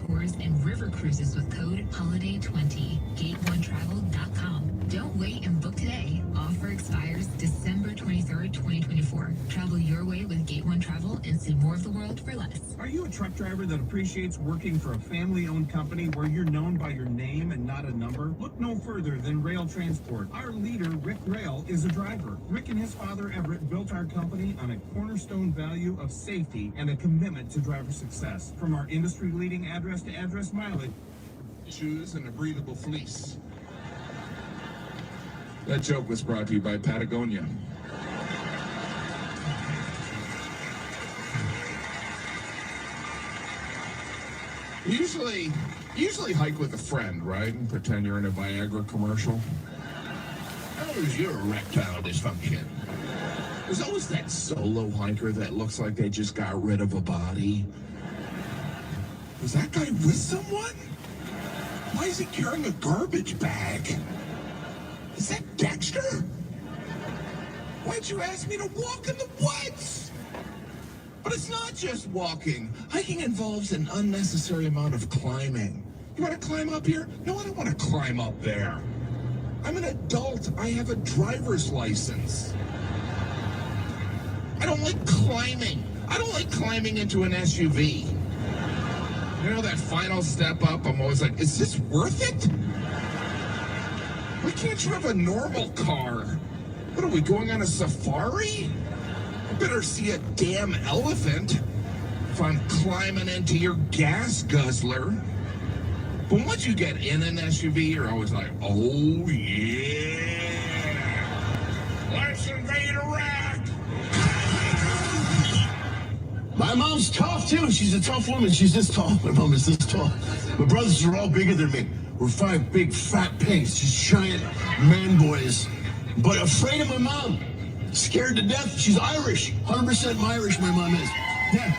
tours and river cruises with code HOLIDAY20. GateOneTravel.com. Don't wait and book today. Offer expires December 23rd, 2024. Travel your way with Gate One Travel and see more of the world for less. Are you a truck driver that appreciates working for a family-owned company where you're known by your name and not a number? Look no further than Rail Transport. Our leader, Rick Rail, is a driver. Rick and his father, Everett, built our company on a cornerstone value of safety and a commitment to driver success. From our industry-leading address-to-address mileage, shoes, and a breathable fleece. That joke was brought to you by Patagonia. Usually hike with a friend, right? And pretend you're in a Viagra commercial. How is your erectile dysfunction? There's always that solo hiker that looks like they just got rid of a body. Was that guy with someone? Why is he carrying a garbage bag? Is that Dexter? Why'd you ask me to walk in the woods? But it's not just walking. Hiking involves an unnecessary amount of climbing. You want to climb up here? No, I don't want to climb up there. I'm an adult. I have a driver's license. I don't like climbing. I don't like climbing into an SUV. You know, that final step up, I'm always like, is this worth it? Why can't you have a normal car? What are we, going on a safari? I better see a damn elephant if I'm climbing into your gas guzzler. But once you get in an SUV, you're always like, oh yeah, let's invade Iraq. My mom's tough too. She's a tough woman. She's this tall. My mom is this tall. My brothers are all bigger than me. We're 5 big fat pigs, just giant man boys. But afraid of my mom. Scared to death. She's Irish. 100% Irish, my mom is. Yeah.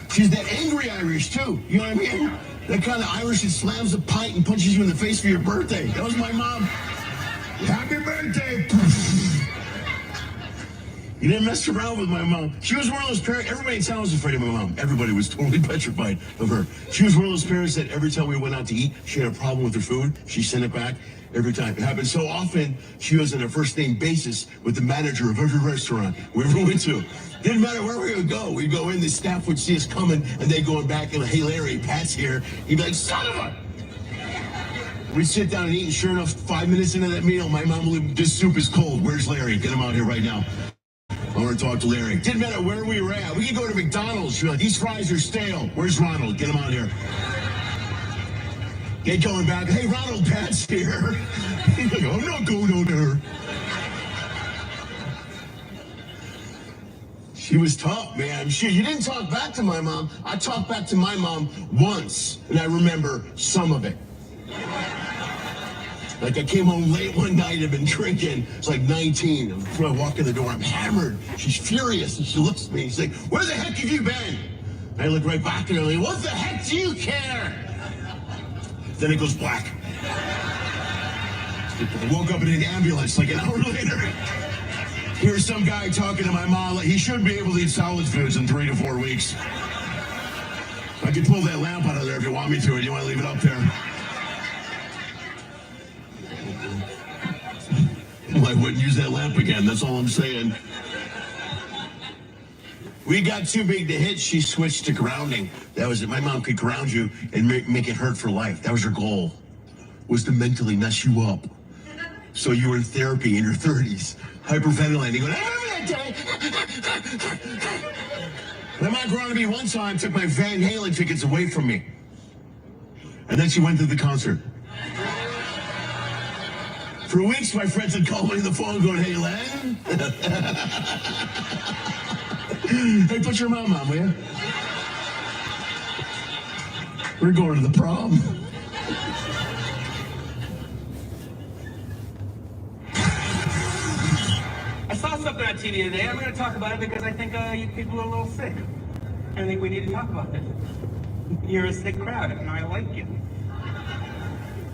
She's that angry Irish too. You know what I mean? That kind of Irish that slams a pint and punches you in the face for your birthday. That was my mom. Happy birthday. You didn't mess around with my mom. She was one of those parents, everybody in town was afraid of my mom. Everybody was totally petrified of her. She was one of those parents that every time we went out to eat, she had a problem with her food, she sent it back every time. It happened so often, she was on a first name basis with the manager of every restaurant we ever went to. Didn't matter where we would go. We'd go in, the staff would see us coming, and they'd go back and, hey Larry, Pat's here. He'd be like, son of a... We'd sit down and eat, and sure enough, 5 minutes into that meal, my mom would, this soup is cold. Where's Larry? Get him out here right now. I want to talk to Larry. Didn't matter where we were at. We could go to McDonald's. She'd be like, these fries are stale. Where's Ronald? Get him out here. Get going back. Hey, Ronald, Pat's here. He's like, I'm not going on there. She was tough, man. You didn't talk back to my mom. I talked back to my mom once, and I remember some of it. Like I came home late one night, I'd been drinking. It's like 19. Before I walk in the door, I'm hammered. She's furious, and she looks at me. She's like, where the heck have you been? And I look right back at her, like, what the heck do you care? Then it goes black. I woke up in an ambulance like an hour later. Here's some guy talking to my mom. Like, he should be able to eat solid foods in 3 to 4 weeks. I could pull that lamp out of there if you want me to, and you want to leave it up there. I wouldn't use that lamp again, that's all I'm saying. We got too big to hit, she switched to grounding. That was it. My mom could ground you and make it hurt for life. That was her goal, was to mentally mess you up. So you were in therapy in your 30s, hyperventilating, going, my mom grounded me one time, took my Van Halen tickets away from me. And then she went to the concert. For weeks, my friends had called me on the phone going, hey, Len? Hey, put your mom on, will you? We're going to the prom. I saw something on TV today. I'm going to talk about it because I think you people are a little sick. I think we need to talk about this. You're a sick crowd, and I like you.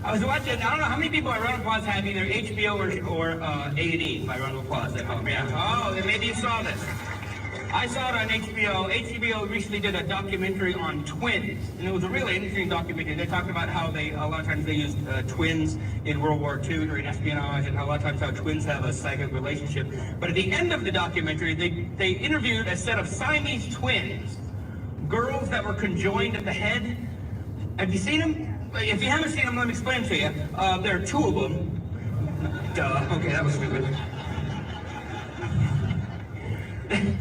I was watching, I don't know how many people by round of applause have either HBO or A&E by round of applause at home. Yeah. Oh, then maybe you saw this. I saw it on HBO. HBO recently did a documentary on twins, and it was a really interesting documentary. They talked about how a lot of times they used twins in World War II during espionage, and a lot of times how twins have a psychic relationship. But at the end of the documentary, they interviewed a set of Siamese twins, girls that were conjoined at the head. Have you seen them? If you haven't seen them, let me explain to you. There are two of them. Duh. Okay, that was stupid.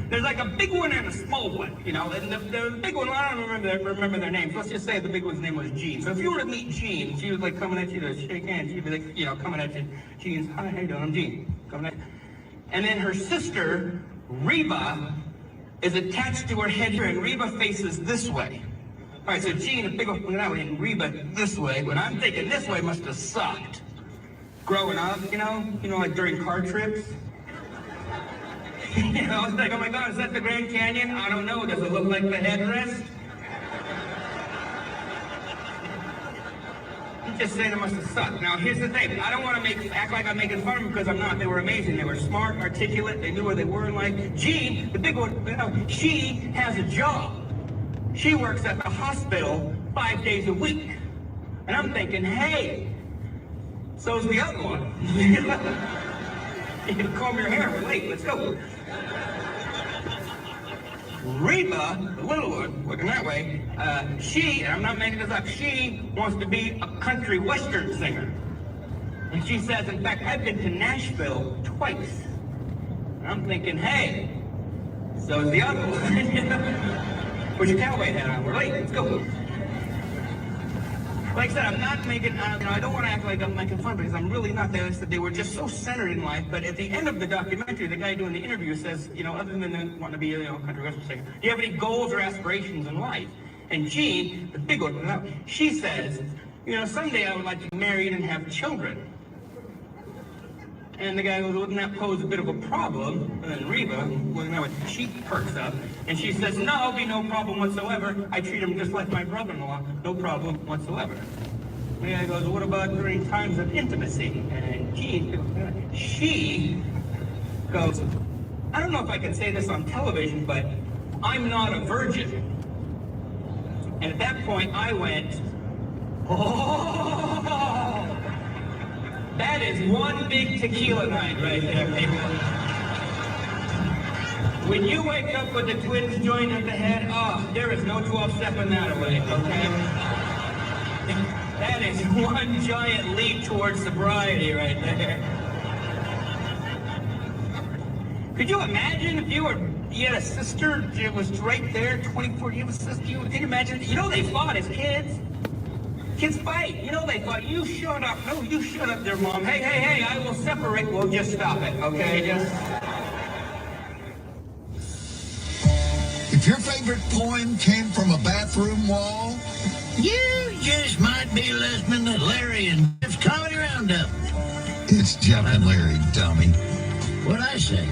There's like a big one and a small one, you know. And the big one, I don't remember their names. Let's just say the big one's name was Jean. So if you were to meet Jean, she was like coming at you to shake hands. She'd be like, you know, coming at you. Jean's, hi, how you doing? I'm Jean. Coming at you. And then her sister, Reba, is attached to her head here, and Reba faces this way. All right, so Jean, a big one that way, and Reba this way. When I'm thinking this way must have sucked. Growing up, you know, like during car trips. You know, I was like, oh my God, is that the Grand Canyon? I don't know. Does it look like the headrest? I'm just saying it must have sucked. Now, here's the thing. I don't want to act like I'm making fun of them because I'm not. They were amazing. They were smart, articulate. They knew where they were in life. Jean, the big one, you know, she has a job. She works at the hospital 5 days a week. And I'm thinking, hey, so's the other one. You can comb your hair. We're late. Let's go. Reba, the little one, looking that way, she, and I'm not making this up, she wants to be a country western singer. And she says, in fact, I've been to Nashville twice. And I'm thinking, hey, so's the other one. Put your cowboy hat on. We're late. Let's go. Like I said, I'm not making, I don't want to act like I'm making fun because I'm really not. They were just so centered in life. But at the end of the documentary, the guy doing the interview says, you know, other than wanting to be a country western singer, do you have any goals or aspirations in life? And Jean, the big one, she says, you know, someday I would like to be married and have children. And the guy goes, wouldn't that pose a bit of a problem? And then Reba, she perks up, and she says, no, it'll be no problem whatsoever. I treat him just like my brother-in-law. No problem whatsoever. The guy goes, what about during times of intimacy? And she goes, I don't know if I can say this on television, but I'm not a virgin. And at that point, I went, oh! That is one big tequila night right there, people. When you wake up with the twins joined at the head, there is no 12-stepping that away, okay? That is one giant leap towards sobriety right there. Could you imagine if you had a sister that was right there, 24, you have a sister, can you imagine? You know they fought as kids. Kids fight. You know they fought. You shut up. No, you shut up there, Mom. Hey, I will separate. We'll just stop it, okay? If your favorite poem came from a bathroom wall, you just might be listening to Larry and Jeff's Comedy Roundup. it's Jeff and Larry, dummy. What'd I say?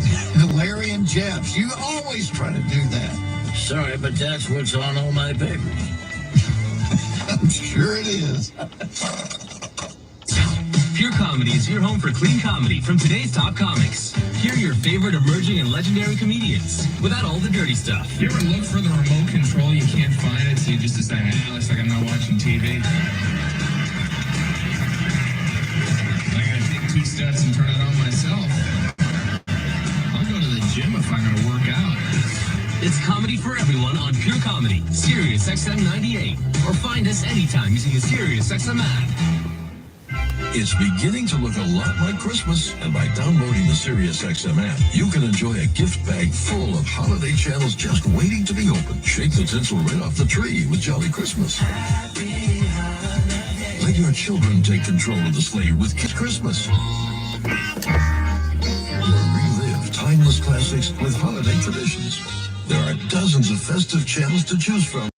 Larry and Jeff, you always try to do that. Sorry, but that's what's on all my papers. I'm sure it is. Pure Comedy is your home for clean comedy from today's top comics. Hear your favorite emerging and legendary comedians without all the dirty stuff. You ever look for the remote control, you can't find it, so you just decide, looks like I'm not watching TV. I gotta take 2 steps and turn it on myself. I'll go to the gym if I'm gonna work out. It's comedy for everyone on Pure Comedy, Sirius XM 98, or find us anytime using the Sirius XM app. It's beginning to look a lot like Christmas, and by downloading the SiriusXM app, you can enjoy a gift bag full of holiday channels just waiting to be opened. Shake the tinsel right off the tree with Jolly Christmas. Let your children take control of the sleigh with Kiss Christmas. Or relive timeless classics with holiday traditions. There are dozens of festive channels to choose from.